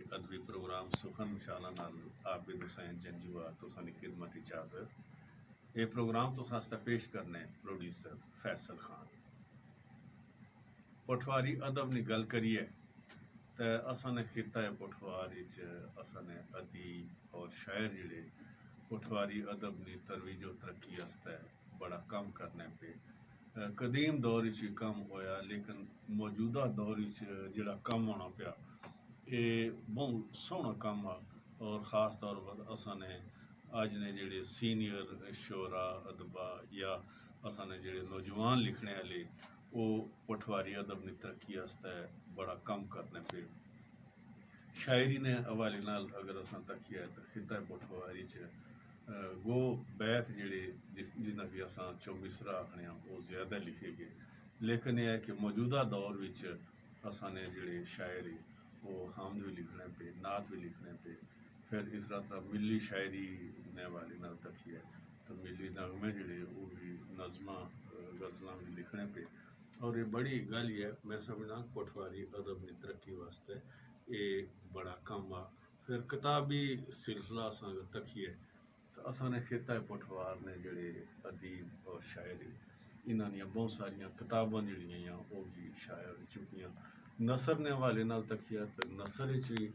अदबी प्रोग्राम सुखन मिशाला नाल आबिद हुसैन जंजूआ तुसां दी खिदमत विच हाज़र। ये प्रोग्राम तुसां आस्ते पेश करने प्रोड्यूसर फैसल खान। पठवारी अदब दी गल करिए तो असां ने खिता है पठवार विच असां ने अदीब और शायर जिहड़े पठवारी अदब दी तरवीज और तरक्की आस्ते बड़ा कम करने पे कदीम दौर विच भी कम होया, लेकिन मौजूदा दौर विच जिहड़ा कम होना पिया ये बहुत सोहना कम आ। और ख़ास तौर पर असां ने अज ने जिहड़े सीनियर शोरा अदबा या असां ने जिहड़े नौजवान लिखने वाले वो पठवारी अदब की तरक्की आस्ते बड़ा कम करने पे शायरी ने हवाले नाल अगर असां तकिया तो खिता पठवारी च गो बैत जिहड़े जिन्हां की असां चो मिसरा आखने वो ज़्यादा लिखे गए, लेकिन यह है कि मौजूदा दौर विच असां ने जिहड़े शायर वो हामद भी लिखने पे, नात भी लिखने पे, फिर इस तरह मिली शायरी ने वाले नाल तकिया तो मिली नगमे जिहड़े वो भी नज़मा गज़लां भी लिखने पे। और ये बड़ी गल है, मैं समझदा पठवारी अदब की तरक्की वास्ते ये बड़ा कम आ। फिर किताबी सिलसिला असां तकिए तो असां ने खिता पठवार ने जिहड़े अदीब और शायरी इन्हां दियां बहुत सारियां किताबां जिहड़ियां वो भी शाया हो चुकियां। नसर ने हवाले नाल तकिया तो नसर विच भी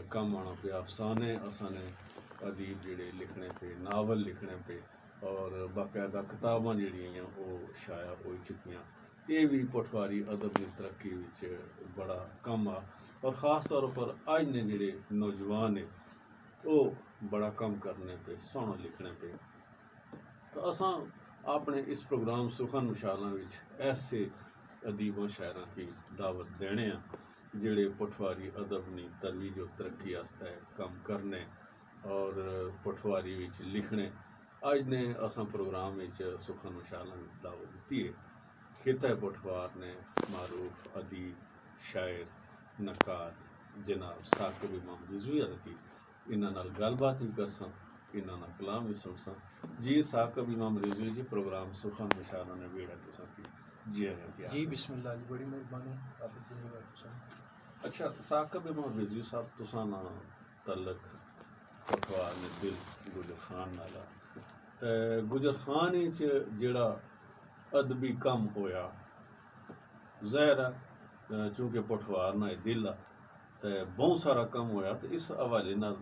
कम आना पे, अफसाने असां ने अदीब जिहड़े लिखने पे, नावल लिखने पे और बाकायदा किताबां जिहड़ियां वो शाया हो चुकियां। ये भी पठवारी अदब की तरक्की विच बड़ा कम आ। और ख़ास तौर पर अज ने जिहड़े नौजवान है वो बड़ा कम करने पे, सोहना लिखने पे। तो असां अपने इस प्रोग्राम सुखन मिशाला विच ऐसे अदीबों शायरों की दावत देने जिहड़े पठवारी अदब की तरवीज और तरक्की आस्ते कम करने और पठवारी विच लिखने। अज ने असां प्रोग्राम विच सुखन मिशाला की दावत दी है। खिता पठवार ने मारूफ अदीब शायर नकात जनाब साकिब इमाम रिजवी रखी इन्हां नाल गलबात भी करसां, इन्हां नाल कलाम भी सुनसां। जी साकिब इमाम रिजवी जी, प्रोग्राम सुखन मिशाला ने बेड़ा तुसां की जी आया जी बिस्मिल्लाह जी, बड़ी मेहरबानी आप जी। अच्छा साकिब इमाम रिजवी साहब, तुसां ना तलक पठवार ने दिल गुजर खान नाला ते गुजर खान च जेड़ा अदबी कम होया ज़ाहिर है चूँकि पठवार ना दिल आ तो बहुत सारा कम होया। तो इस हवाले नाल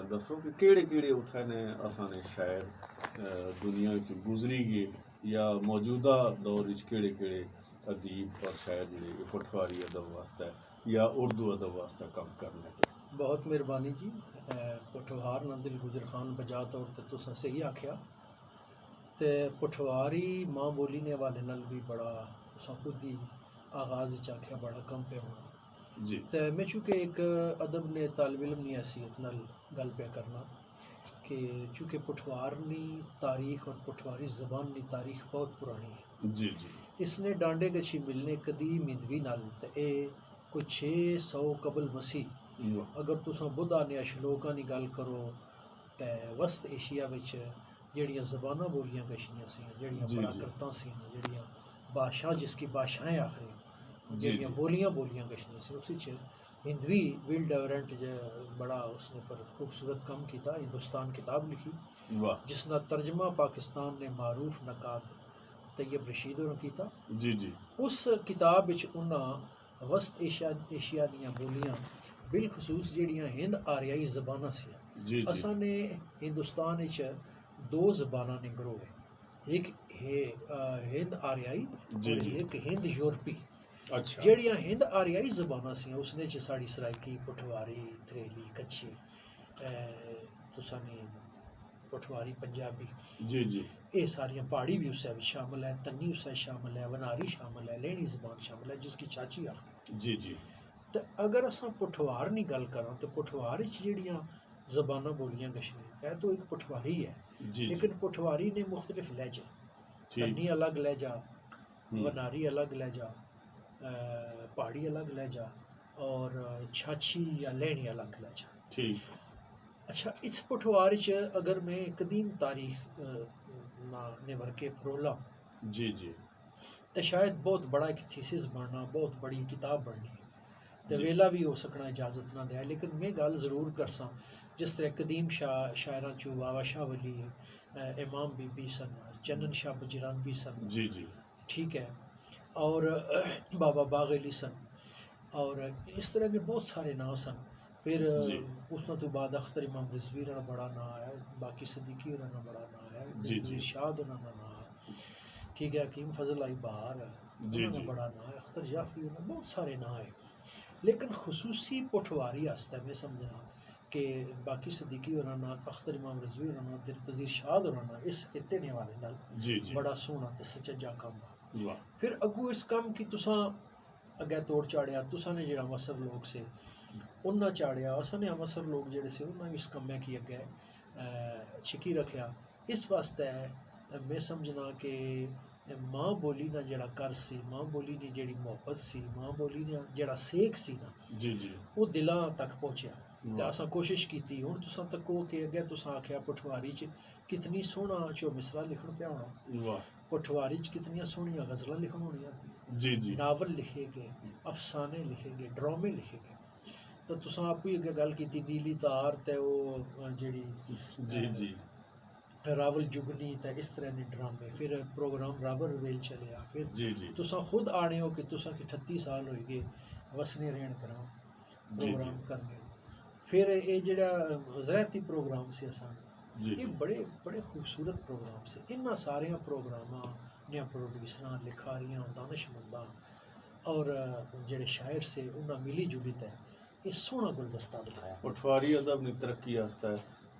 दसो कि केड़े केड़े उत्थे ने असां ने शायर दुनिया च गुजरी गए या मौजूदा दौर विच केड़े केड़े अदीब और शायर जिहड़े पठवारी अदब वास्ते या उर्दू अदब वास्ते कम करने पे। बहुत मेहरबानी जी। पठवार ना दिल गुजर खान बजा तौर ते तुसां सही आख्या। ते पठवारी माँ बोली ने हवाले नाल भी बड़ा तुसां खुद ही आगाज़ विच आख्या बड़ा कम पे होना जी। तो मैं चूँकि एक अदब ने तालिब इल्म की हैसियत नाल गल पे करना कि चूँकि पठवार की तारीख और पठवारी ज़बान की तारीख बहुत पुरानी है। जी जी। इसने डांडे गछी मिलने कदीम हिंदवी नाल ते ए कोई 600 कबल मसीह अगर तुसां बुद्ध आने श्लोकां की गल करो तो वस्त एशिया विच जड़ियाँ ज़बानां बोलियां गछियां सी, जड़ियाँ प्राकृतां सी, जड़ियाँ भाषा जिसकी भाषाएँ आखने जड़ियाँ बोलियां गछियां सी, उस हिंदवी विल डेवरेंट बड़ा उसने पर खूबसूरत काम किया। हिंदुस्तान किताब लिखी जिसका तर्जमा पाकिस्तान ने मारूफ नकात तैयब रशीद ने किया। जी जी। उस किताब विच उन्हां वस्त एशिया दियां बोलियां बिलखसूस जड़ियाँ हिंद आरियाई ज़बानां सी। असां ने हिंदुस्तान विच दो ज़बानां ने ग्रोह है, एक हिंद आरियाई और एक हिंद यूरोपी। अच्छा। जड़ियाँ हिंद आरियाई ज़बानां सी उसने च साड़ी सराइकी पठवारी थरेली कच्छी तुसां ने पठवारी पंजाबी जी जी ये सारियां पहाड़ी भी उससे भी शामिल है, तन्नी उससे शामिल है, वनारी शामिल है, लैनी ज़बान शामिल है जिसकी चाची आखने। जी जी। तो अगर असां पठवार की गल करां तो पठवार जड़ियाँ ज़बानां बोलियां गछने तो एक पठवारी है जी, लेकिन पठवारी ने मुख्तलिफ लहजे, तन्नी अलग लहजा, वनारी अलग लहजा, पहाड़ी अलग लहजा और छाछी या लैनी अलग लहजा। ठीक। अच्छा, इस पठवार अगर मैं कदीम तारीख ना निभर के फरोला जी जी तो शायद बहुत बड़ा एक थीसिस बनना, बहुत बड़ी किताब बननी है। ਤੇ ਜੀ। ਵੇਲਾ ਵੀ ਹੋ ਸਕਣਾ ਇਜਾਜ਼ਤ ਨਾ ਦਿਆ, ਲੇਕਿन मैं गल ज़रूर करसां जिस तरह कदीम शायरां चों बाबा शाह वली, इमाम बीबी सन, चन्नन शाह बजरानवी सन, जी जी ठीक है, और बाबा बाग अली सन, और इस तरह के बहुत सारे नाम सन। फिर जी उसनों तो बाद अख्तर इमाम रिजवी रा बड़ा नाम है, बाकी सदीकी होना ना बड़ा नाम है, जी जी इरशाद होना ना नाम है, ठीक है, हकीम फजल आई बहार है जी उन्होंने जी बड़ा नाम है, अख्तर जाफरी होना, बहुत सारे नाम है। लेकिन खसूसी पठवारी आस्ता मैं समझना कि बाकी सदीकी होना ना, अख्तर इमाम रिजवी होना ना, फिर वजीर शाद होना ना, इस खिते ने वाले नाल जी जी बड़ा सोहना ते सचज्जा कम आ। वाह फिर अगू इस कम की तुसां अग्गै तोड़ चाड़िया, तुसां ने जेड़ा मसर लोग से उन्ना चाड़िया, असां ने मसर लोग जेड़े से उन्ना इस कम्मै की अग्गै छिकी रखिया। इस वास्ते मैं समझना कि मां बोली ना जेड़ा कर सी, मां बोली ने जेड़ी मोहब्बत सी, मां बोली ने जेड़ा सेक सी ना, जी जी वो दिलां तक पहुंचया। ते वाह असां कोशिश कीती। हुण तुसां तक्को कि अग्गै तुसां आख्या पठवारी च कितनी सोहना चो मिसरा लिखण पिया होना, वाह पठवारी च कितनियां सोहनियां गज़लां लिखण होनियां, जी जी नावल लिखे गए, अफसाने लिखे गए, ड्रामे लिखे गए। तो तुसां आपू ही अग्गै गल कीती नीली तार ते ओह जेड़ी जी जी रावल जुगनी ते इस तरह ने ड्रामे, फिर प्रोग्राम रावल रवेल चलिया, फिर जी जी तुसां खुद आने हो कि तुसां कि 38 साल होई गए वसने रहन करां जी जी प्रोग्राम करने हो। फिर ये जेड़ा ज़रायती प्रोग्राम से असां जी ये जी बड़े बड़े खूबसूरत प्रोग्राम से, इन्हां सारे प्रोग्रामां ने प्रोड्यूसरां, लिखारियां, दानिशमंदां और जेड़े शायर से उन्हां मिली जुली ते ये सोहना गुलदस्ता बनाया। पटवारी अदब ने तरक्की आस्ता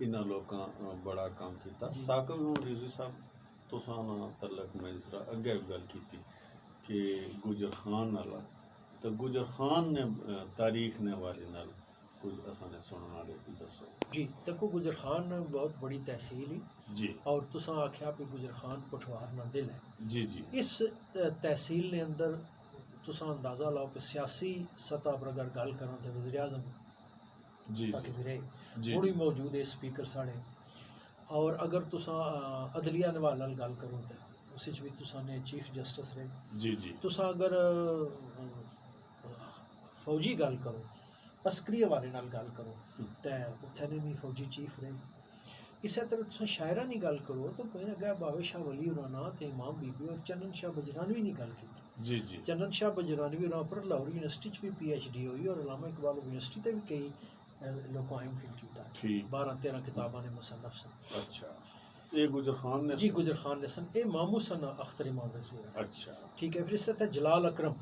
इन्हां लोकां बड़ा काम कीता। जी। साकिब इमाम रिजवी साहब तुसां नाल तलक मैं जिस तरह अग्गे भी गल कीती कि गुजर खान नाला, तो गुजर खान ने तारीख ने हवाले नाल कुछ असां ने सुनने वाले की दसो। जी, देखो गुजर खान बहुत बड़ी तहसील ही, जी और तुसां आख्या भी गुजर खान पठवार ना दिल है। जी जी इस तहसील ने अंदर तुसां अंदाज़ा लाओ कि सियासी सतह पर अगर गल करां तो वज़ीर आज़म जी तक जी भी रहे, जी हुण भी मौजूद है स्पीकर साढ़े। और अगर तुसां अदलिया निवाल नाल गल करो तो उस भी तुसां ने चीफ जस्टिस रहे। जी जी तुसां अगर फौजी गल करो, अस्करी हवाले नाल गल करो तो उत्थे ने भी फौजी चीफ रहे। इस तरह तुसां शायरां दी गल करो तो मैं अग्गै बाबे शाह वली होरां नां ते इमाम बीबी और चन्नन शाह बजरानवी दी गल कीती। जी जी चन्नन शाह बजरानवी होरां पर लाहौर यूनिवर्सिटी च भी PhD हुई और अलामा इकबाल यूनिवर्सिटी ते भी कई लोगों MPhil कीता। ठीक 12-13 किताबां ने मुसन्नफ सन। अच्छा ये गुजर खान ने जी गुजर खान ने सन, ए मामू सन अख्तर इमाम रिजवी दा। अच्छा ठीक है। फिर इस तरह जलाल अकरम,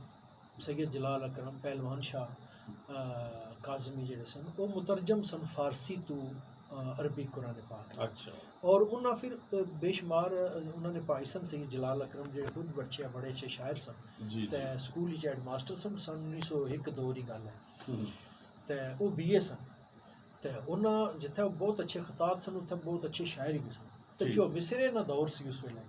सैयद जलाल अकरम, पहलवान शाह काज़मी जेड़े सन वो मुतरजम सन फारसी तो अरबी कुरान पाक। अच्छा और उन्हें फिर बेशुमार उन्होंने पाई सन सैयद जलाल अकरम जो खुद बच्चे बड़े अच्छे शायर सन, जी ते जी स्कूल हेड मास्टर सन 1901-2 की गल है। हम्म, ते वो BA सन, ते उन्हें जिथे वो बहुत अच्छे खिताब सन उत्थे बहुत अच्छे शायर भी सन। तो ठीक। जो मिसरे ना दौर सी उस वेले,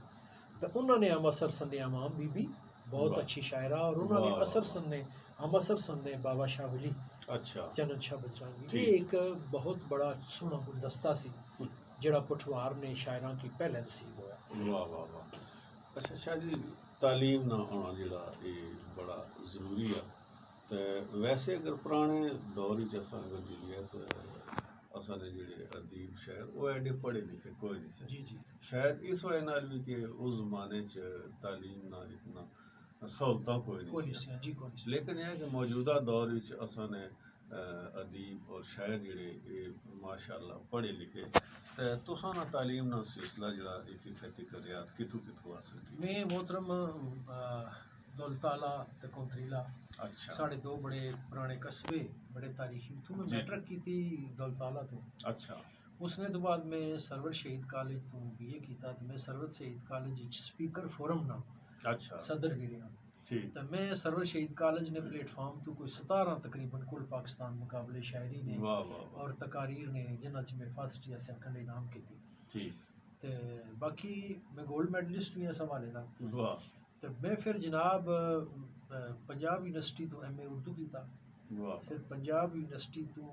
तो उन्होंने हम असर सन ने इमाम बीबी बहुत वाह। अच्छी शायरा, और उन्होंने वाह, असर वाह, सन ने हम असर सन ने बाबा शाह वली, अच्छा चन्नन शाह बजरानवी, ठीक। ये एक बहुत बड़ा सोहना गुलदस्ता सी जेड़ा पठवार ने शायरां की पहले नसीब होया। वाह वाह वाह। अच्छा शाह जी तालीम ना आना जेड़ा ये बड़ा जरूरी है। तो वैसे अगर पुराने दौर च असां अगर दिखिए तो असां ने जेड़े अदीब शायर वो एडे पढ़े लिखे कोई नहीं से। जी जी शायद इस वजह नाल भी कि उस जमाने च तालीम ना इतना सहूलतां कोई कोई नहीं नहीं सी। सी, जी कोई नहीं सी। लेकिन यह है कि मौजूदा दौर विच असां ने अदीब और शायर जेड़े ये माशाअल्लाह पढ़े लिखे, तो तुसां ना तालीम ना सिलसिला जेड़ा एक कित्थे तक रियात कित्थों कित्थों हासिल की। मैं मोहतरम दौलताला ते कोंथरीला अच्छा साढ़े दो बड़े पुराने कस्बे बड़े तारीखी, तो मैं जी। मैट्रिक की थी दौलताला तो। अच्छा उसने तो बाद मैं सरवर शहीद कॉलेज तो BA किया, तो मैं सरवर शहीद कॉलेज स्पीकर फोरम ना अच्छा सदर भी रहा। ठीक तो मैं सरवर शहीद कॉलेज ने प्लेटफार्म तो कोई 17 तकरीबन कुल पाकिस्तान मुकाबले शायरी ने वाह वाह वाह और तकारीर ने जिन्हां च मैं फर्स्ट या सैकंड इनाम की थी। ठीक तो बाकी मैं गोल्ड मेडलिस्ट भी इस हवाले नाल। वाह तो मैं फिर जनाब पंजाब यूनिवर्सिटी तो MA उर्दू किया, वाह फिर पंजाब यूनिवर्सिटी तो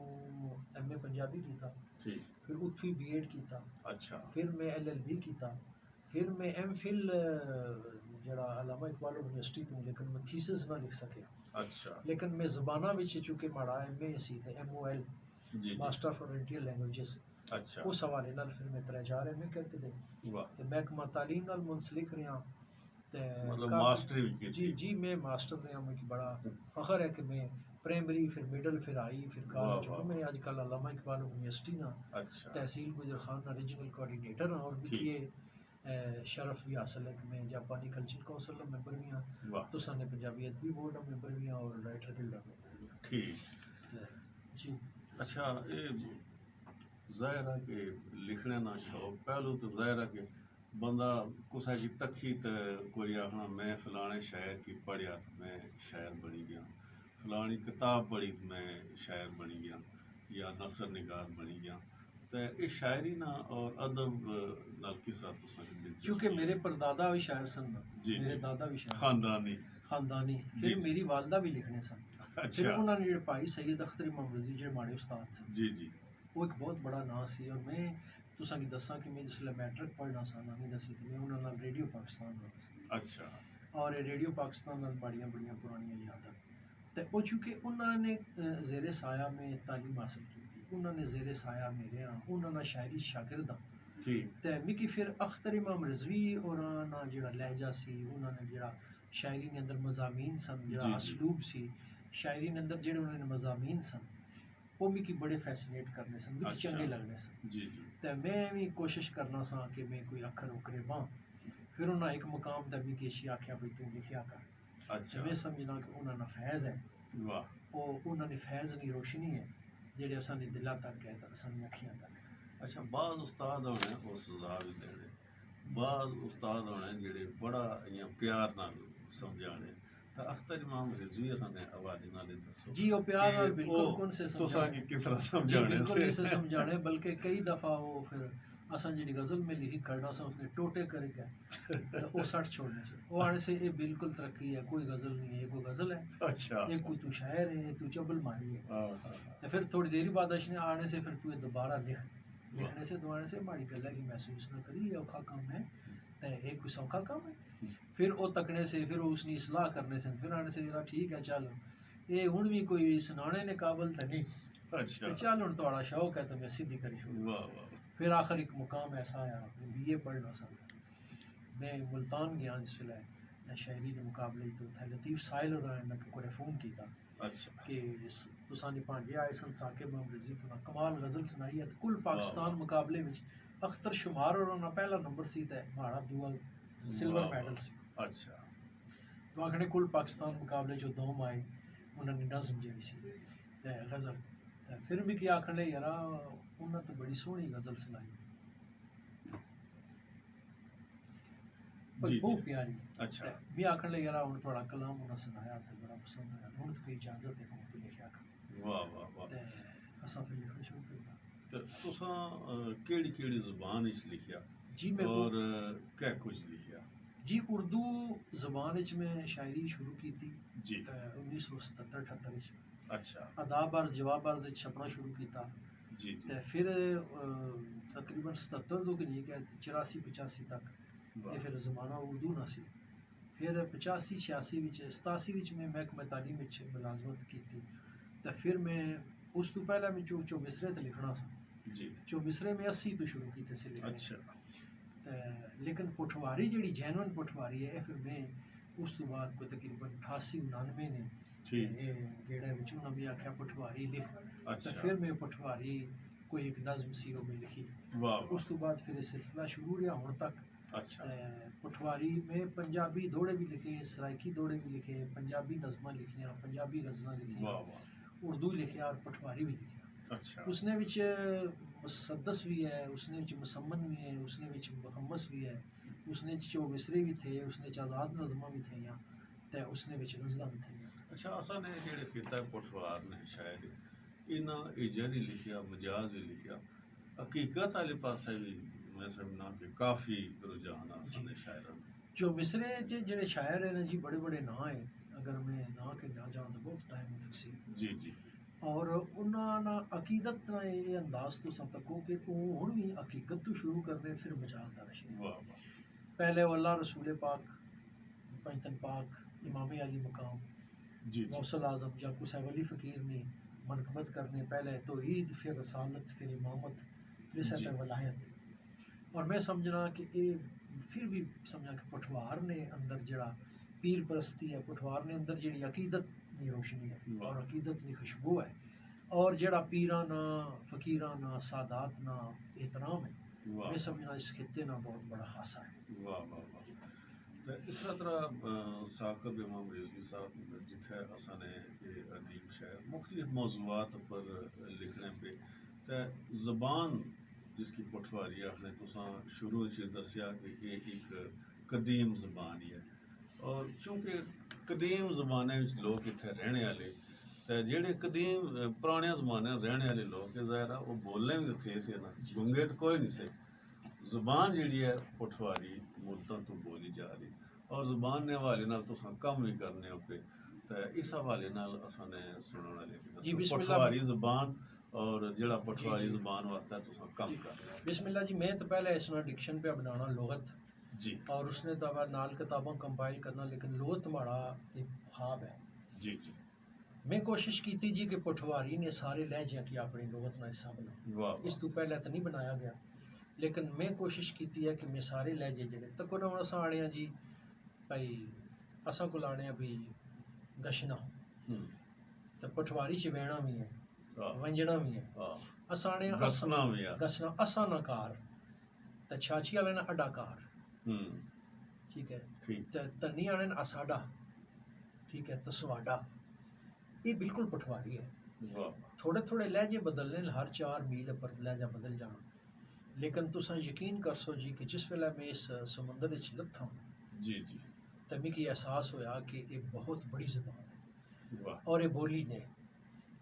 MA पंजाबी किया, ठीक फिर उत्थों ही B.Ed किया, अच्छा फिर मैं LLB किया, फिर मैं MPhil जड़ा अलामा इकबाल यूनिवर्सिटी तो लेकिन मैं थीसिस ना लिख सकिया, अच्छा लेकिन मैं ज़बाना विच चूँकि माड़ा MA सी ते MOL जी मास्टर ऑफ ओरिएंटल लैंग्वेजेस अच्छा उस हवाले नाल फिर मैं 3-4 MA करके दे वाह ते महकमा तालीम नाल मुंसलिक रहा ते मतलब काफ़ी मास्टरी भी की जी जी मैं मास्टर रहा, मैं बड़ा फखर है कि मैं प्राइमरी फिर मिडल फिर आई फिर वाह कॉलेज वाह मैं आजकल अल्लामा इकबाल यूनिवर्सिटी ना अच्छा तहसील गुजर खान रीजनल कोऑर्डिनेटर हाँ, और भी ठीक किए शरफ भी हासिल है कि मैं जापानी कल्चर काउंसिल का मैंबर भी हाँ, वाह तो साने पंजाबी अदबी बोर्ड का मैंबर भी हाँ और राइटर गिल्ड का मैंबर भी हाँ। ठीक जी अच्छा ये ज़ाहिर है कि लिखने ना शौक पहलू तो ज़ाहिर है कि बंदा कुसा की तकी तो कोई आखना मैं फलाने शायर की पढ़िया तो मैं शायर बनी गया, फलानी किताब पढ़ी तो मैं शायर बनी गया या नसर निगार बनी गया। तो ये शायरी ना और अदब नाल किस तरह तुसां दी क्योंकि दिलचस्पी मेरे है? परदादा भी शायर सन ना, जी मेरे जी दादा भी शायर सन खानदानी खानदानी, जी फिर जी मेरी वालदा भी लिखने सन, फिर अच्छा उन्होंने जो भाई सैयद अख्तर इमाम रजी जो माड़े उस्ताद सन जी जी वो एक बहुत बड़ा नाम सी। और मैं तुसां की दस्सां कि मैं जिसलै मैट्रिक पढ़ना सा नवीं दसवीं ते मैं उन्हां नाल रेडियो पाकिस्तान रहा सा अच्छा और रेडियो पाकिस्तान नाल बड़ियां बड़ियां पुरानियां यादां ते वो चूँकि उन्होंने जेरे साया में तालीम हासिल की थी, उन्होंने जेरे साया मेरे हाँ उन्होंने शायरी शागिर्द हाँ ठीक ते मिगी फिर अख्तर इमाम रिजवी होरां दा जेह्ड़ा लहजा सी उन्होंने जेह्ड़ा शायरी दे अंदर मज़ामीन सन जेह्ड़ा जी जी असलूब सी शायरी दे अंदर जेह्ड़े उन्होंने मज़ामीन सन वो मिगी बड़े फैसिनेट करने सन, मिगी अच्छा चंगे लगने सन। जी जी ते मैं भी कोशिश करना सा कि मैं कोई अक्खर उक्खरे बां। फिर उन्हें एक मुकाम ते मिगी इसी आख्या भाई तू लिखिया कर ते अच्छा मैं समझना कि उन्होंने फैज़ है वाह वो उन्होंने फैज़ दी रोशनी है जेह्ड़ी असानी दिला तक है ते असानी अखियां तक है। अच्छा बाद उस्ताद होने वो सजा भी देने, बाद उस्ताद होने जेह्ड़े बड़ा इ'यां प्यार नाल समझाने। तो अख्तर इमाम रिजवी होरां ने हवाले नाल एह् दस्सो जी वो प्यार कि नाल बिल्कुल कौन से तुसां समझाने की किस तरह जी समझाने बिल्कुल नहीं से से समझाने बल्कि कई दफ़ा वो फिर असां जी गज़ल में लिखी करना सा उसने टोटे करके तो वो सट छोड़ने से वो आने से ये बिल्कुल तरक्की है, कोई गज़ल नहीं है, ये कोई गज़ल है, अच्छा ये कोई तू शायर है, ये तू चबल मारी है। हाँ हाँ तो फिर थोड़ी देर बाद अशने आने से फिर तू ये दोबारा लिख, वाह लिखने से दोबारा से माड़ी गल है कि महसूस ना करी ये औखा काम है ते ये कोई सौखा काम है। फिर वो तकने से फिर उसकी सलाह करने से फिर आने से जरा ठीक है चल ये हुण भी कोई सुनाने ने काबल तो नहीं अच्छा ते चल हुण थोड़ा शौक है तो मैं सीधी करी छोड़। वाह वाह फिर आखिर एक मुकाम ऐसा आया मैं BA पढ़ना सा, मैं मुल्तान गया जिस वेल्ले शायरी के मुकाबले तो उत्थे लतीफ़ साहिल होरें मिगी कोई फ़ोन किया अच्छा कि तुसां दे भांजे आए सन साकिब अहमद रज़ी तो कमाल गज़ल सुनाई है तो कुल वाह पाकिस्तान वाह मुकाबले में अख्तर शुमार होरां दा पहला नंबर सी ते माड़ा दूआ सिल्वर वाह मेडल वाह सी। अच्छा तो आखने कुल पाकिस्तान मुकाबले जो दोम आए उन्होंने नज़म जेह्ड़ी सी ते गज़ल ते फिर मिगी आखन लगे यारा उन्हें तो बड़ी सोहनी गज़ल सुनाई जी बहुत जी प्यारी। अच्छा ते मैं आखन लगे यार हुण थोड़ा कलाम उन्हें सुनाया ते बड़ा पसंद आया हुण तो कोई इजाज़त है हुण तू लिखिया कर वाह वाह वाह ते असां फिर लिखना शुरू कर दिया। तो तुसां केह्ड़ी केह्ड़ी ज़बान च लिखिया जी मैं और क्या कुछ लिखिया? जी उर्दू ज़बान च मैं शायरी शुरू की थी जी 1977-78 अच्छा अदाब अर्ज़ जवाब अर्ज़ छपना शुरू किया जी जी ते फिर तकरीबन 77 तो कि नहीं गए 84-85 तक ये वाह फिर ज़माना उर्दू ना सी। फिर 85-86 विच 87 विच मैं महकमा तालीम विच मुलाजमत की थी ते फिर मैं उस तो पहले मैं चो मिसरे ते लिखना सा, जी चो मिसरे में 80 तो शुरू कीते सी लिखने अच्छा ते लेकिन पुठवारी जेह्ड़ी जैनवन पुठवारी है फिर मैं उस तो बाद कोई तकरीबन 88-89 ने ठीक गेड़े विच उन्होंने भी आख्या पुठवारी लिख ते अच्छा फिर मैं पुठवारी कोई एक नज़म सी वो मैं लिखी। वाह उस वाह तो बाद फिर ये सिलसिला शुरू रहा हुण तक अच्छा पुठवारी में पंजाबी दौड़े भी लिखे, सराइकी दौड़े भी लिखे, पंजाबी नज़मां लिखियां, पंजाबी गज़लां लिखियां, वाह वाह उर्दू लिखिया और पठवारी भी लिखिया। अच्छा उसने विच मुसद्दस भी है, उसने विच मुसम्मन भी है, उसने विच मुहम्मस भी है, उसने चो मिसरे भी थे, उसने च आज़ाद नज़मां भी थियां ते उसने विच गज़लां भी थियां। अच्छा असां ने जेह्ड़े कीता पुठवार ने शायद इन्हां इजर ही लिखिया मजाज ही लिखिया हकीकत आह्ले पासे भी मैं समझना कि काफ़ी रुझान असां जी ने शायरां दा। जो मिसरे च जेह्ड़े शायर हैं जी बड़े बड़े नां है, अगर मैं नां के ना जां तो बहुत टाइम लग सी जी जी और उन्होंने अकीदत ना ये अंदाज तो सब तक हो कि वो हुण भी हकीकत तो शुरू करने फिर मजाज दा रशे वाह वाह पहले वो अल्लाह रसूल पाक पैतन पाक इमाम अली मकाम जी गौसल आज़म या कुछ वली फ़कीर ने मनकबत करने पहले तौहीद फिर रसालत फिर इमामत फिर इस जी। तरह वलायत और मैं समझना कि ये फिर भी समझा कि पठवार ने अंदर जड़ा पीर परस्ती है पठवार ने अंदर जड़ी अकीदत की रोशनी है वाह। और अकीदत की खुशबू है और जड़ा पीराना फ़कीराना सादात ना एहतराम है वाह मैं समझना इस खित्ते ना बहुत बड़ा खासा है। वाह वाह वाह। तो इस तरह साकब इमाम रिजवी साहब जिथे असा ने ये अदीब शायर मुख्तलिफ मौजूआत पर लिखने पे तो ज़बान जिसकी पठवारी आखने तुसा शुरू से दसिया कि ये एक कदीम ज़बान ही है और चूंकि कदीम ज़माने में लोग इतने रहने वाले तो जेडे कदीम पुराने ज़माने रहने वाले लोग ज़ाहिर वो बोलने भी थे से ना गुंगे तो कोई नहीं से ज़ुबान जी है पठवारी मुद्दों तो बोली जा रही और ज़ुबान ने हवाले नाल तुसां कम भी करने पे तो इस हवाले नाल असां ने सुनने वाले जी दसो बिस्मिल्लाह पठवारी ज़ुबान और जेड़ा जी पठवारी जी ज़ुबान वास्ते तुसां कम जी कर रहे बिस्मिल्लाह जी मैं तो पहले इसना डिक्शन पे बनाना लुगत जी और उसने तो अब नाल किताबों कंपाइल करना लेकिन लुगत हमारा एक ख्वाब है। जी जी मैं कोशिश की थी जी कि पठवारी ने सारे लहजे की अपनी लुगत का हिस्सा बनाओ वाह इस तो पहले तो नहीं बनाया गया लेकिन मैं कोशिश की है कि मैं सारे लहजे जेडे तक ना अस आने हैं जी भाई असा को आने भी गशना हम्म, तो पठवारी च वहना भी है वाह वंजना भी है वाह अस आने गसना भी आ गसना असा नकार तो छाछी वाले ना अडाकार हम्म ठीक है ठीक तो तन्नी आने ना असाडा ठीक है तो स्वाडा ये बिल्कुल पठवारी है। वाह थोड़े थोड़े लहजे बदलने हर 4 मील पर लहजा बदल जाना लेकिन तुसा यकीन कर सो जी कि जिस वेला मैं इस समुंदर च लत्था जी जी तो मिगी एहसास होया कि ये बहुत बड़ी ज़बान है वाह और ये बोली ने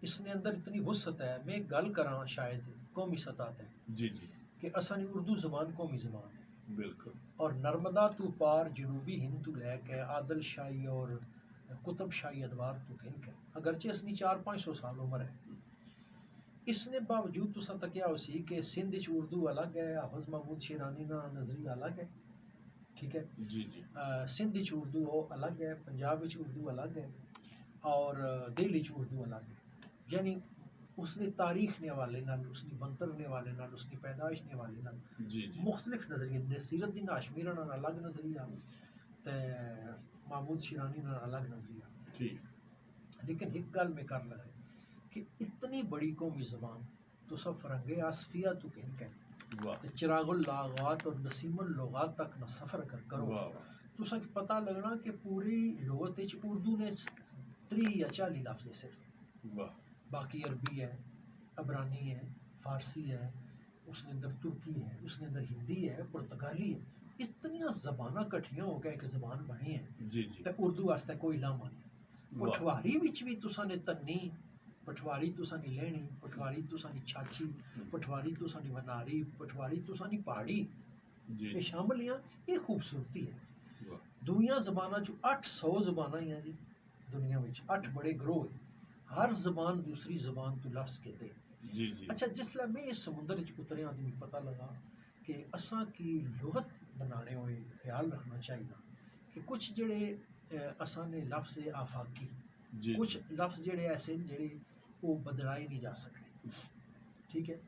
इसने अंदर इतनी वसत है मैं गल करा शायद कौमी सतह पे जी जी कि असानी उर्दू ज़बान कौमी ज़बान है बिल्कुल और नर्मदा तू पार जनूबी हिंद तू लैके आदल शाही और कुतुब शाही अदवार तू घिन के अगरचे असनी 400-500 साल उम्र है इसने बावजूद तुसा तकिया उसी कि सिंध च उर्दू अलग है हाफिज महमूद शेरानी ना नजरिया अलग है ठीक है जी जी सिंध च उर्दू वो अलग है पंजाब च उर्दू अलग है और दिल्ली च उर्दू अलग है यानी उसने तारीख ने हवाले नाल उसकी बनतर ने हवाले नाल उसकी पैदाइश ने हवाले नाल जी जी मुख्तलिफ नजरिए सीरतुद्दीन हाशमी ना अलग नजरिया ते महमूद शेरानी ना अलग नजरिया ठीक लेकिन एक गल में कर लगा कि इतनी बड़ी कौमी ज़बान तो सब फरंगे आसफिया तो कहीं कह वाह चिरागुल लागात और नसीमुल लुगात तक न सफ़र करो वाह वाह तो सब पता लगना कि पूरी लुगत उर्दू ने 30 या 40 लफ्ज़ है सिर्फ वाह बाकी अरबी है अबरानी है फ़ारसी है उसके अंदर तुर्की है उसके अंदर हिंदी है पुर्तगाली है इतनी ज़बाना कट्ठियां हो गए एक ज़बान बनी है जी जी तो उर्दू वास्ते कोई लामा नहीं वाह पठवारी विच भी तुसा ने तन्नी पठवारी तुसा नी लैनी पठवारी तुसा नी छाछी पठवारी तुसा नी वनारी पठवारी तुसा नी पहाड़ी जी ये शामिल हैं ये खूबसूरती है। वाह दुनिया ज़बाना चो 800 ज़बाना ही हैं जी दुनिया में 8 बड़े ग्रोह हैं हर ज़बान दूसरी ज़बान तो लफ्ज़ कहते जी जी अच्छा जिसलै मैं इस समुंदर च उतरिया तो मिगी पता लगा कि असां की लुगत बनाने हुए ख्याल रखना चाहिए कि कुछ जेड़े असां ने लफ्ज़ आफाकी जी कुछ लफ्ज़ जेड़े ऐसे न जेड़े वो बदलाए नहीं जा सकते ठीक है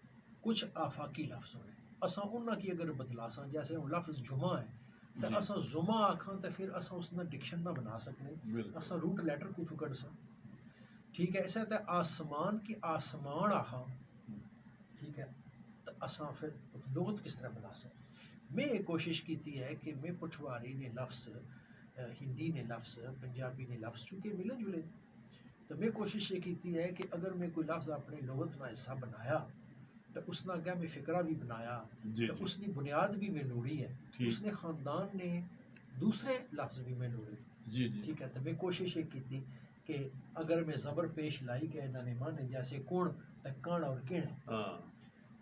कुछ आफाकी लफ्ज़ होने असां उन्हां की अगर बदलासां जैसे हुण लफ्ज़ जुमा है तो जी। असां जुमा आखां तो फिर असां उसका डिक्शन ना बना सकने बिल्कुल। असां रूट लैटर कुथों कढ़ सा ठीक है ऐसे तो आसमान की आसमान आहा ठीक है तो असां फिर लुगत किस तरह बना सकते मैं ये कोशिश की है कि मैं पठवारी ने लफ्ज़ हिंदी ने लफ्ज़ पंजाबी ने लफ्ज़ चूँकि मिले जुले तो मैं कोशिश ये की है कि अगर मैं कोई लफ्ज़ अपने लुगत का हिस्सा बनाया तो उसना अगर मैं फ़िक्रा भी बनाया जी तो जी उसकी बुनियाद भी मैं लोड़ी है ठीक। उसने ख़ानदान ने दूसरे लफ्ज़ भी मैं लोड़े जी जी ठीक है तो मैं कोशिश ये की थी कि अगर मैं ज़बर पेश लाई के इन्होंने माने जैसे कुण तो कण और किण हाँ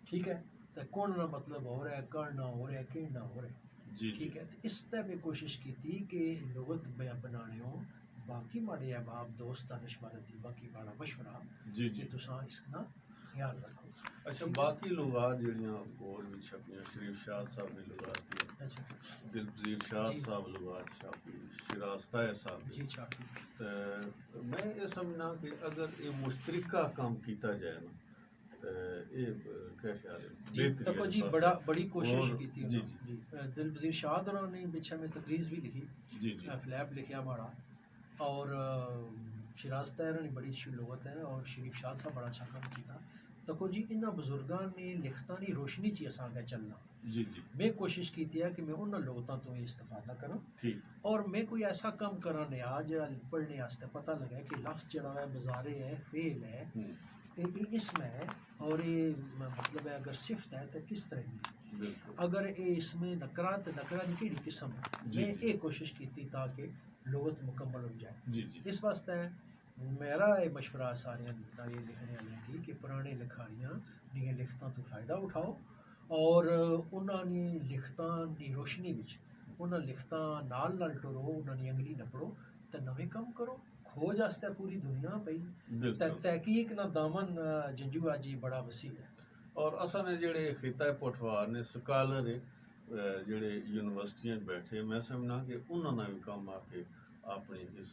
ठीक है तो कुण ना मतलब हो रहा है कण ना हो रहा है किण ना हो रहा है जी ठीक जी है तो इस तरह मैं कोशिश की थी कि लुगत बनाने हो बाकी माड़े अहबाब दोस्त दानिशवर दी बाकी बड़ा मशवरा जी कि जी तुसां इसका ख्याल रखो अच्छा बाकी लुगात जड़ियाँ और भी छपियां शरीफ शाह साहब ने लुगात दी अच्छा दिलपजीर शाह जी। साहब लुगात छापी शिरास्ता है साहब जी छापी ते मैं ये समझना कि अगर ये मुश्तरका काम किया जाए ना तो ये क्या ख्याल है जी बेहतरी तको वाले जी पासे। बड़ी कोशिश और- की थी जी उन्होंने। जी दिलपजीर शाह होना ने पीछे में तकरीज भी लिखी, जी जी फ्लैप लिखा बड़ा, और शिराज तैर ने बड़ी अच्छी लोगत है, और शरीफ शाह साहब बड़ा अच्छा काम किया। तको जी इन्होंने बुजुर्गों ने लिखता की रोशनी च असा अगर चलना, जी जी मैं कोशिश की है कि मैं उन्होंने लोगों तो इस्तेफादा करूँ, ठीक और मैं कोई ऐसा काम करा नया जो पढ़ने वास्ते पता लगे कि लफ्ज़ जड़ा है बाजारे है फेल है ये इसम है, और ये मतलब है अगर सिफत है तो किस तरह की, बिल्कुल अगर ये इसमें नकरा तो नकरा की किस्म है। जी, मैं जी। ये कोशिश की थी ताकि लोगत मुकम्मल हो जाए। जी जी इस वास्ते मेरा ये मशवरा सारे ये लिखने वाले की कि पुराने लिखारियाँ दी लिखतां तो फ़ायदा उठाओ, और उन्होंने लिखतां की रोशनी विच उन्होंने लिखतां नाल टुरो, उन्होंने अंगली नपड़ो तो नवे काम करो। खोज आस्ते पूरी दुनिया पई, बिल्कुल तहकीक ना दामन जंजू जी बड़ा वसी है। और असां ने जेड़े खिता पठवार ने स्कॉलर जेड़े यूनिवर्सिटियां बैठे मैं समझना कि उन्होंने भी काम आके अपनी इस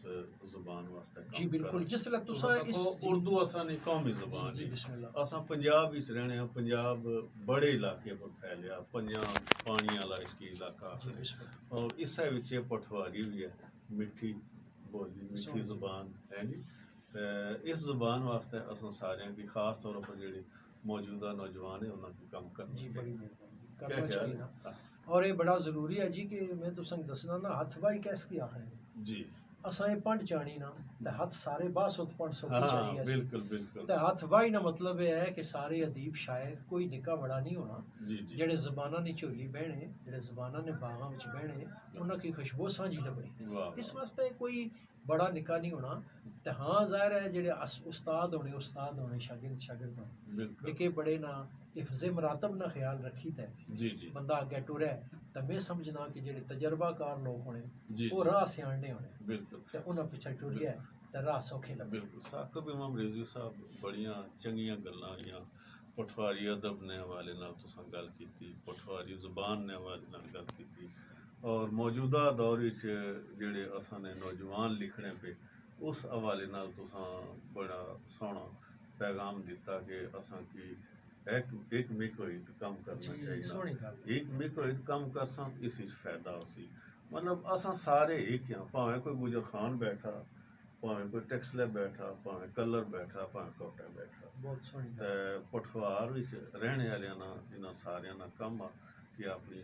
जुबान वास्ते जी काम बिल्कुल, करना। जिसलै तुसा तुसां इस देखो उर्दू असां दी कौमी जुबान जी है। बिस्मिल्लाह असां पंजाब विच रहने हैं, पंजाब बड़े इलाके पर फैलिया, पंजाब पानी वाला इसकी इलाका जी है बिस्मिल्लाह और इस विच पठवारी भी है, मिठी बोली मिठी जुबान है जी। ते इस जुबान वास्ते असां सारें की खास तौर पर जेह्ड़े मौजूदा नौजवान है उन्होंने काम करना जी बड़ी चाहिए। मेहरबानी क्या करना ख्याल चाहिए ना, है? और ये बड़ा ज़रूरी है जी कि मैं तुसें दसना ना हथ बाई कैस की आखिर जी असां ये पंड चाणी ना ते हथ सारे बास उत पंड सौखी हाँ चाहिए ऐसी। बिल्कुल बिल्कुल ते हथ बाई ना मतलब ये है कि सारे अदीब शायर कोई निक्का बड़ा नहीं होना, जी जी जेड़े जबाना ने झोली बहने, जेड़े जबाना ने बागां विच बहने, उन्हां की खुशबू सांझी लगनी। वाह इस वास्ते कोई बड़ा निक्का नहीं होना। ते हाँ जाहिर है जेड़े उस्ताद होने शागिर्द शागिर्द होने, बिल्कुल निके बड़े ना हिफ्ज़े मरातब ना ख्याल रखी ते जी जी बंदा अगे टुरे तो मैं समझना कि जेड़े तजर्बाकार लोग होने जी वो राह सियाणने होने, बिल्कुल ते उन्हां पिछे टुर गया ते राह सौखे लगे। बिल्कुल साकब इमाम रिजवी साहब बड़ियां चंगियां गल्लां होइयां पठवारी अदब ने हवाले नाल तुसां गल कीती, पठवारी जुबान ने हवाले नाल गल कीती और मौजूदा दौर च जेड़े असां ने नौजवान लिखने पे उस हवाले नाल तुसां बड़ा सोहना पैगाम दिता कि असां की एक मिक होई तो कम करना जी चाहिए सोहनी ना, गल एक मिक होई तो कम करसां इस विच फायदा होसी। मतलब असां सारे एक ही हां, भावें कोई गुजर खान बैठा, भावें कोई टैक्सले बैठा, भावें कलर बैठा, भावें कोटा बैठा, बहुत सोहनी ते गल। पठवार विच रहने वालियां ना इन्हां सारियां दा कम आ कि अपनी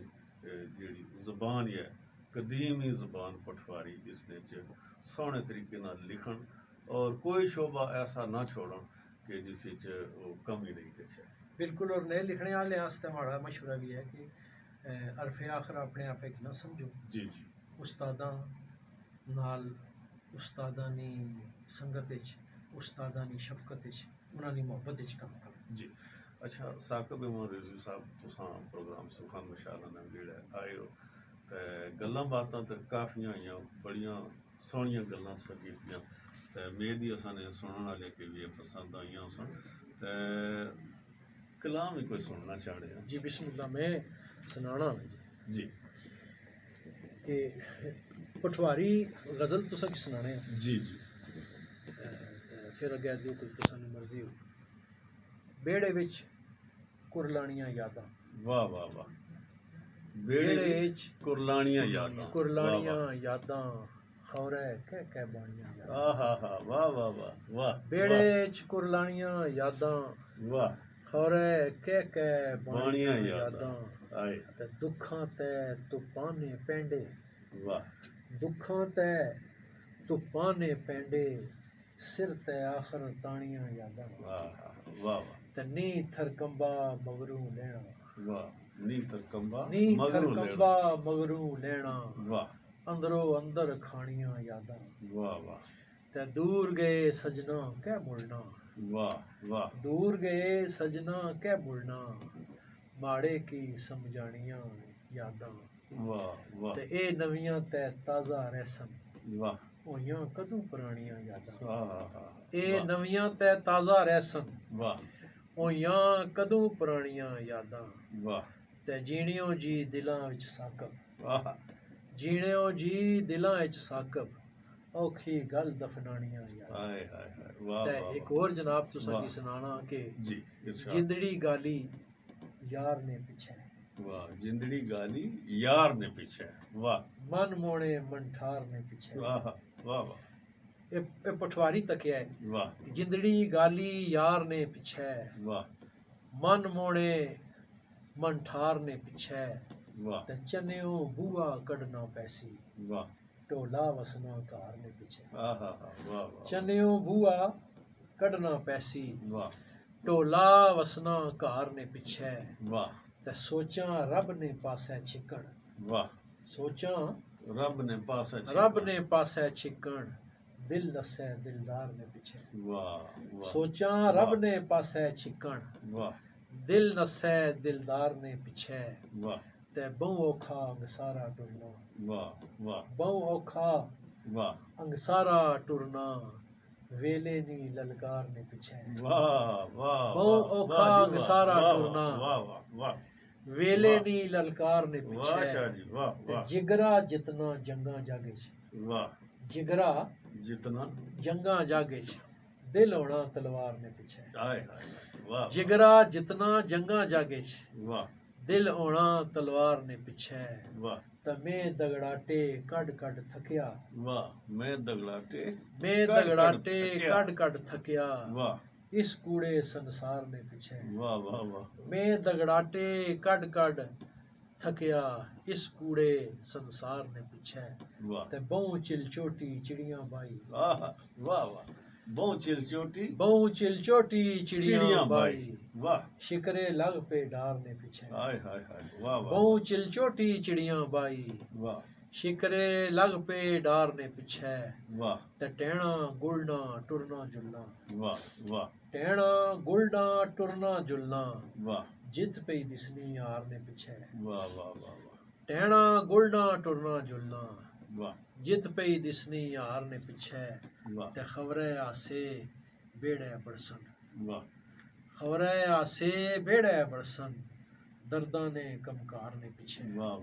जेह्ड़ी जुबान है कदीमी जुबान पठवारी इसने च सोहने तरीके नाल लिखण और कोई शोबा ऐसा ना छोड़न कि जिस च वो कमी रही गई। बिल्कुल, और नए लिखने वाले आस्ते हमारा मशवरा भी है कि अरफे आखर अपने आप एक ना समझो, जी जी उस्तादां नाल उस्तादां नी संगत विच, उस्तादां नी शफकत विच, उन्हां दी मोहब्बत विच काम करो। जी अच्छा साकब इमाम रिजवी साहब तुसां प्रोग्राम सुखान मशाला ने जेह्ड़ा आए हो ते गल्लां बातां ते काफियां होइयां, बड़ियां सोहणियां गल्लां तुसां कीतियां ते मेद ही असां ने सुनने वाले के भी पसंद आइयां सन ते कलाम ही कोई सुनना चाहते हैं। जी बिस्मिल्लाह, मैं सुनाना जी कि पठवारी गज़ल तुसां की सुनाने हैं, जी जी फिर अग्गे जो कोई तुसां दी मर्जी हो। बेड़े विच कुरलानियां यादां, वाह वाह वाह बेड़े बेड़े विच विच कुरलानियां यादां कुरलानियां यादां खौरे कह बाणियां यादां। आहा हा वाह वाह वाह वाह बेड़े च कुरलानियां यादां वाह खौरे कह बाणियां बाणियां यादां यादां। आए ते दुखां ते तुपाने पैंडे, वाह दुखां ते तुपाने पैंडे, सिर ते आखर तानियां यादां। वाह वाह ते नी थरकंबा मगरू लैना, वाह नी तरकंबा नी मगरू थरकंबा लेना मगरू लैना, वाह अंदरो अंदर खानियां यादां। वाह वाह ते दूर गए सजना कै मुड़ना, वाह वाह दूर गए सजना कै मुड़ना, माड़े की समझानियां यादां। वाह वाह ते ए नवियां ते ताज़ा रहसन, वाह होइयां कदों पुरानियां यादां। आहा ए नवियां ते ताज़ा रहसन, वाह होइयां कदों पुरानियां यादां। वाह ते जीणियों जी दिलां विच साकब, वाह ਜੀਣਿਓ ਜੀ ਦਿਲਾਂ ਵਿੱਚ ਸਾਕਬ ਔਖੀ ਗੱਲ ਦਫਨਾਣੀਆਂ ਯਾਰ। ਹਾਏ ਹਾਏ ਹਾਏ ਵਾਹ ਤੇ ਵਾਹ ਇੱਕ ਹੋਰ ਜਨਾਬ ਤੁਸਾਂ ਵਾਹ। ਕੀ ਸੁਣਾਣਾ ਕਿ ਜੀ ਇਰਸ਼ਾਦ। ਜਿੰਦੜੀ ਗਾਲੀ ਯਾਰ ਨੇ ਪਿੱਛੇ ਵਾਹ ਜਿੰਦੜੀ ਗਾਲੀ ਯਾਰ ਨੇ ਪਿੱਛੇ ਵਾਹ ਮਨ ਮੋਣੇ ਮਨਠਾਰ ਨੇ ਪਿੱਛੇ। ਵਾਹ ਵਾਹ ਵਾਹ ਇਹ ਪਠਵਾਰੀ ਤੱਕਿਆ ਹੈ। ਵਾਹ ਜਿੰਦੜੀ ਗਾਲੀ ਯਾਰ ਨੇ ਪਿੱਛੇ ਵਾਹ ਮਨ ਮੋਣੇ ਮਨਠਾਰ ਨੇ ਪਿੱਛੇ ਵਾਹ ਤੇ ਚੰਨਿਓ ਬੂਆ ਕੱਢਣਾ ਪੈਸੀ ਵਾਹ ਢੋਲਾ ਵਸਣਾ ਘਰ ਨੇ ਪਿੱਛੇ। ਆਹਾ ਵਾਹ ਵਾਹ ਚੰਨਿਓ ਬੂਆ ਕੱਢਣਾ ਪੈਸੀ ਵਾਹ ਢੋਲਾ ਵਸਣਾ ਘਰ ਨੇ ਪਿੱਛੇ ਵਾਹ ਤੇ ਸੋਚਾਂ ਰੱਬ ਨੇ ਪਾਸੇ ਛਿੱਕਣ ਵਾਹ ਸੋਚਾਂ ਰੱਬ ਨੇ ਪਾਸਾ ਰੱਬ ਨੇ ਪਾਸੇ ਛਿੱਕਣ ਦਿਲ ਦੱਸੇ ਦਿਲਦਾਰ ਨੇ ਪਿੱਛੇ। ਵਾਹ ਵਾਹ ਸੋਚਾਂ ਰੱਬ ਨੇ ਪਾਸੇ ਛਿੱਕਣ ਵਾਹ ਦਿਲ ਨਸੇ ਦਿਲਦਾਰ ਨੇ ਪਿੱਛੇ ਵਾਹ ਤੇ ਬਹੁ ਔਖਾ ਅੰਗਸਾਰਾ ਟੁਰਨਾ ਵਾਹ ਵਾਹ ਬਹੁ ਔਖਾ ਵਾਹ ਅੰਗਸਾਰਾ ਟੁਰਨਾ ਵੇਲੇ ਨੀ ਲਲਕਾਰ ਨੇ ਪਿੱਛੇ ਵਾਹ ਵਾਹ ਬਹੁ ਵਾਹ, ਔਖਾ ਵਾਹ ਜੀ, ਵਾਹ, ਅੰਗਸਾਰਾ ਵਾਹ, ਟੁਰਨਾ। ਵਾਹ ਵਾਹ ਵਾਹ ਵੇਲੇ ਵਾਹ। ਨੀ ਲਲਕਾਰ ਨੇ ਵਾਹ ਸ਼ਾਹ ਪਿੱਛੇ ਜੀ ਵਾਹ ਤੇ ਵਾਹ ਜਿਗਰਾ ਜਿਤਨਾ ਜੰਗਾਂ ਜਾਗੇ ਚ ਵਾਹ ਜਿਗਰਾ ਜਿਤਨਾ ਜੰਗਾਂ ਜਾਗੇ ਚ ਦਿਲ ਹੋਣਾ ਤਲਵਾਰ ਨੇ ਪਿੱਛੇ। ਹਾਏ ਹਾਏ ਵਾਹ ਜਿਗਰਾ ਜਿਤਨਾ ਜੰਗਾਂ ਜਾਗੇ ਚ ਵਾਹ ਦਿਲ ਹੋਣਾ ਤਲਵਾਰ ਨੇ ਪਿੱਛੇ ਵਾਹ ਤਾਂ ਮੈਂ ਦਗੜਾਟੇ ਕੱਢ ਕੱਢ ਥਕਿਆ ਵਾਹ ਮੈਂ ਦਗਲਾਟੇ ਮੈਂ ਦਗੜਾਟੇ ਕੱਢ ਕੱਢ ਥਕਿਆ ਵਾਹ ਇਸ ਕੂੜੇ ਸੰਸਾਰ ਨੇ ਪਿੱਛੇ। ਵਾਹ ਵਾਹ ਵਾਹ ਮੈਂ ਦਗੜਾਟੇ ਕੱਢ ਕੱਢ ਥਕਿਆ ਇਸ ਕੂੜੇ ਸੰਸਾਰ ਨੇ ਪਿੱਛੇ ਵਾਹ ਤੇ ਬਹੁ ਚਿਲਚੋਟੀ ਚਿੜੀਆਂ ਬਾਈ ਆਹ ਵਾਹ ਵਾਹ ਬਹੁਤ ਚਿਲ ਚੋਟੀ ਬਹੁ ਚਿਲਚੋਟੀ ਚਿੜੀਆਂ ਚਿੜੀਆਂ ਬਾਈ ਬਾਈ ਵਾਹ ਸ਼ਿਕਰੇ ਲਗ ਪੇ ਡਾਰ ਨੇ ਪਿੱਛੇ। ਹਾਏ ਹਾਏ ਹਾਏ ਵਾਹ ਵਾਹ ਬਹੁ ਚਿਲਚੋਟੀ ਚਿੜੀਆਂ ਬਾਈ ਵਾਹ ਸ਼ਿਕਰੇ ਲਗ ਪੇ ਡਾਰ ਨੇ ਪਿੱਛੇ ਵਾਹ ਤੇ ਟਹਿਣਾ ਗੁਲਣਾ ਟੁਰਨਾ ਜੁਲਣਾ ਵਾਹ ਵਾਹ ਟਹਿਣਾ ਗੁਲਣਾ ਟੁਰਨਾ ਜੁਲਣਾ ਵਾਹ ਜਿੱਤ ਪਈ ਦਿਸਨੀ ਯਾਰ ਨੇ ਪਿੱਛੇ। ਵਾਹ ਵਾਹ ਵਾਹ ਵਾਹ ਟਹਿਣਾ ਗੁਲਣਾ ਟੁਰਨਾ ਜੁਲਣਾ ਵਾਹ ਜਿੱਤ ਪਈ ਦਿਸਨੀ ਯਾਰ ਨੇ ਪਿੱਛੇ ਵਾਹ ਤੇ ਖਬਰੇ ਆਸੇ ਬੇੜੇ ਬਰਸਨ ਵਾਹ ਖਬਰੇ ਆਸੇ ਬੇੜੇ ਬਰਸਨ ਦਰਦਾਂ ਨੇ ਕਮਕਾਰ ਨੇ ਪਿੱਛੇ। ਵਾਹ